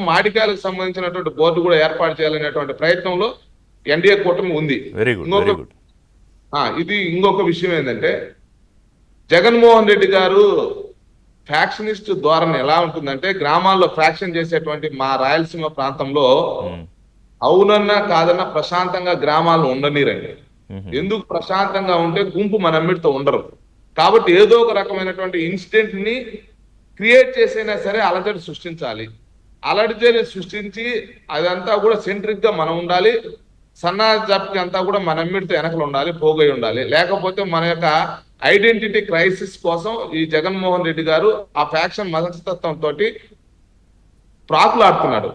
మాడికాయలకు సంబంధించినటువంటి బోర్డు కూడా ఏర్పాటు చేయాలనేటువంటి ప్రయత్నంలో ఎన్డీఏ కూటమి ఉంది. Very good, very good. ఇది ఇంకొక విషయం ఏంటంటే, జగన్మోహన్ రెడ్డి గారు ఫ్యాక్షనిస్ట్ ధోరణి ఎలా ఉంటుందంటే, గ్రామాల్లో ఫ్యాక్షన్ చేసేటువంటి మా రాయలసీమ ప్రాంతంలో అవునన్నా కాదన్నా ప్రశాంతంగా గ్రామాలను ఉండనీరండి. ఎందుకు ప్రశాంతంగా ఉంటే గుంపు మనమ్మిడితో ఉండరు. కాబట్టి ఏదో ఒక రకమైనటువంటి ఇన్సిడెంట్ ని క్రియేట్ చేసైనా సరే అలజడి సృష్టించాలి. అలజడి సృష్టించి అదంతా కూడా సెంట్రిక్ గా మనం ఉండాలి. సన్నాజాప్కి అంతా కూడా మనమ్మిడితో వెనకలు ఉండాలి, పోగై ఉండాలి. లేకపోతే మన యొక్క ఐడెంటిటీ క్రైసిస్ కోసం ఈ జగన్మోహన్ రెడ్డి గారు ఆ ఫ్యాక్షన్ మనస్తత్వంతో ప్రాకులాడుతున్నాడు.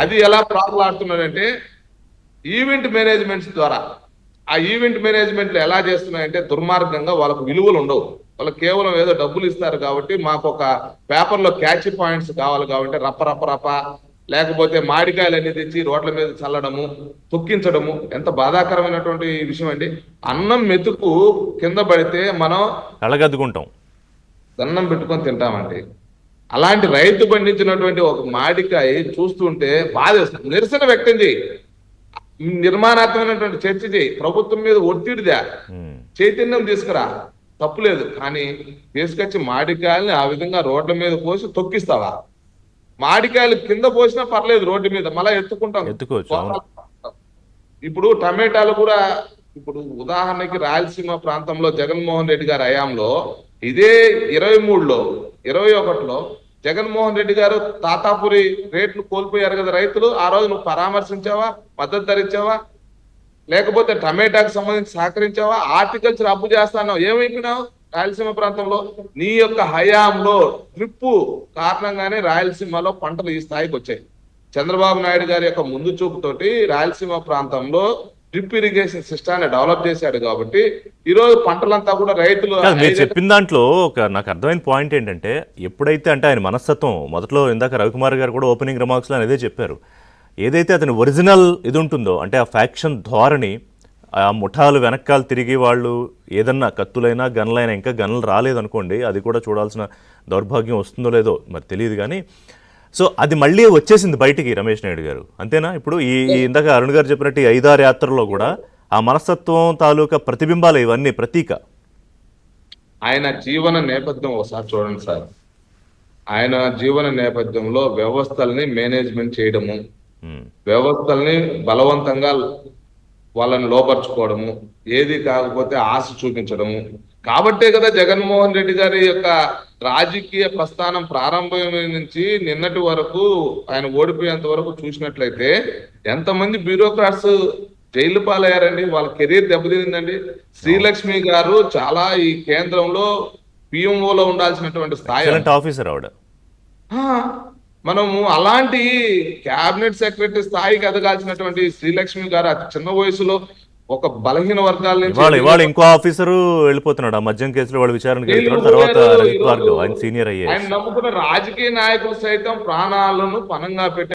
అది ఎలా ప్రాకులాడుతున్నాడంటే, ఈవెంట్ మేనేజ్మెంట్స్ ద్వారా. ఆ ఈవెంట్ మేనేజ్మెంట్లు ఎలా చేస్తున్నాయంటే దుర్మార్గంగా, వాళ్ళకు విలువలు ఉండవు. వాళ్ళు కేవలం ఏదో డబ్బులు ఇస్తారు కాబట్టి, మాకు ఒక పేపర్లో క్యాచ్ పాయింట్స్ కావాలి కాబట్టి రప్ప రప్ప రప్ప, లేకపోతే మాడికాయలు అన్ని తెచ్చి రోడ్ల మీద చల్లడము, తొక్కించడము. ఎంత బాధాకరమైనటువంటి విషయం అండి. అన్నం మెతుకు కింద పడితే మనం అలగద్దుకుంటాం, దండం పెట్టుకొని తింటామండి. అలాంటి రైతు పండించినటువంటి ఒక మాడికాయ చూస్తుంటే బాధ వేస్తుంది. నిరసన వ్యక్తం చేయి, నిర్మాణాత్మకమైనటువంటి చర్చ చేయి, ప్రభుత్వం మీద ఒత్తిడిదా, చైతన్యం తీసుకురా, తప్పులేదు. కానీ తీసుకొచ్చి మాడికాయల్ని ఆ విధంగా రోడ్ల మీద పోసి తొక్కిస్తావా? మాడికాయలు కింద పోసినా పర్లేదు, రోడ్డు మీద మళ్ళా ఎత్తుకోవచ్చు. ఇప్పుడు టమాటాలు కూడా, ఇప్పుడు ఉదాహరణకి రాయలసీమ ప్రాంతంలో జగన్మోహన్ రెడ్డి గారి హయాంలో, ఇదే 23లో 21లో జగన్మోహన్ రెడ్డి గారు తాతాపురి రేట్లు కోల్పోయారు కదా రైతులు. ఆ రోజు నువ్వు పరామర్శించావా? మద్దతు ధరించావా? లేకపోతే టమాటాకు సంబంధించి సహకరించావా? హార్టికల్చర్ అప్పు చేస్తాను, ఏమైపోయినావు? రాయలసీమ ప్రాంతంలో నీ యొక్క హయాంలో ట్రిప్పు కారణంగానే రాయలసీమలో పంటలు ఈ స్థాయికి వచ్చాయి. చంద్రబాబు నాయుడు గారి యొక్క ముందు చూపుతోటి రాయలసీమ ప్రాంతంలో డ్రిప్ ఇరిగేషన్ సిస్టాన్ని డెవలప్ చేశాడు కాబట్టి ఈ రోజు పంటలంతా కూడా రైతులు. మీరు చెప్పిన దాంట్లో నాకు అర్థమైన పాయింట్ ఏంటంటే, ఎప్పుడైతే అంటే ఆయన మనస్తత్వం మొదట్లో ఇందాక రవికుమార్ గారు కూడా ఓపెనింగ్ రిమార్క్స్లో అదే చెప్పారు, ఏదైతే అతని ఒరిజినల్ ఇది ఉంటుందో అంటే ఆ ఫ్యాక్షన్ ధోరణి, ఆ ముఠాలు వెనకాల తిరిగి వాళ్ళు ఏదన్నా కత్తులైనా గన్లైనా, ఇంకా గన్లు రాలేదనుకోండి, అది కూడా చూడాల్సిన దౌర్భాగ్యం వస్తుందో లేదో మరి తెలియదు. కానీ సో అది మళ్ళీ వచ్చేసింది బయటికి రమేష్ నాయుడు గారు, అంతేనా? ఇప్పుడు ఈ ఇందాక అరుణ్ గారు చెప్పినట్టు 5-6 యాత్రల్లో కూడా ఆ మనస్తత్వం తాలూకా ప్రతిబింబాలు ఇవన్నీ ప్రతీక. ఆయన జీవన నేపథ్యం ఒకసారి చూడండి సార్. ఆయన జీవన నేపథ్యంలో వ్యవస్థల్ని మేనేజ్మెంట్ చేయడము, వ్యవస్థల్ని బలవంతంగా వాళ్ళని లోపరుచుకోవడము, ఏది కాకపోతే ఆశ చూపించడము. కాబట్టే కదా జగన్మోహన్ రెడ్డి గారి యొక్క రాజకీయ ప్రస్థానం ప్రారంభమైన నుంచి నిన్నటి వరకు, ఆయన ఓడిపోయేంత వరకు చూసినట్లయితే ఎంతమంది బ్యూరోక్రాట్స్ జైలు పాలయ్యారండి, వాళ్ళ కెరీర్ దెబ్బతిందండి. శ్రీలక్ష్మి గారు చాలా ఈ కేంద్రంలో పిఎంఓలో ఉండాల్సినటువంటి స్థాయి ఆఫీసర్ ఆవిడ. మనము అలాంటి క్యాబినెట్ సెక్రటరీ స్థాయికి ఎదగాల్సినటువంటి శ్రీలక్ష్మి గారు అతి చిన్న వయసులో ఒక బలహీన వర్గాల నుంచి ఇవాళ ఇంకో ఆఫీసరు వెళ్ళిపోతున్నాడు ఆ మద్యం కేసులో, వాళ్ళు విచారణకు వెళ్తున్నాడు. తర్వాత రవిత్ భార్గవ్ ఆయన సీనియర్ అయ్యారు. ఆయన నమ్ముకున్న రాజకీయ నాయకులు సైతం ప్రాణాలను పణంగా పెట్టి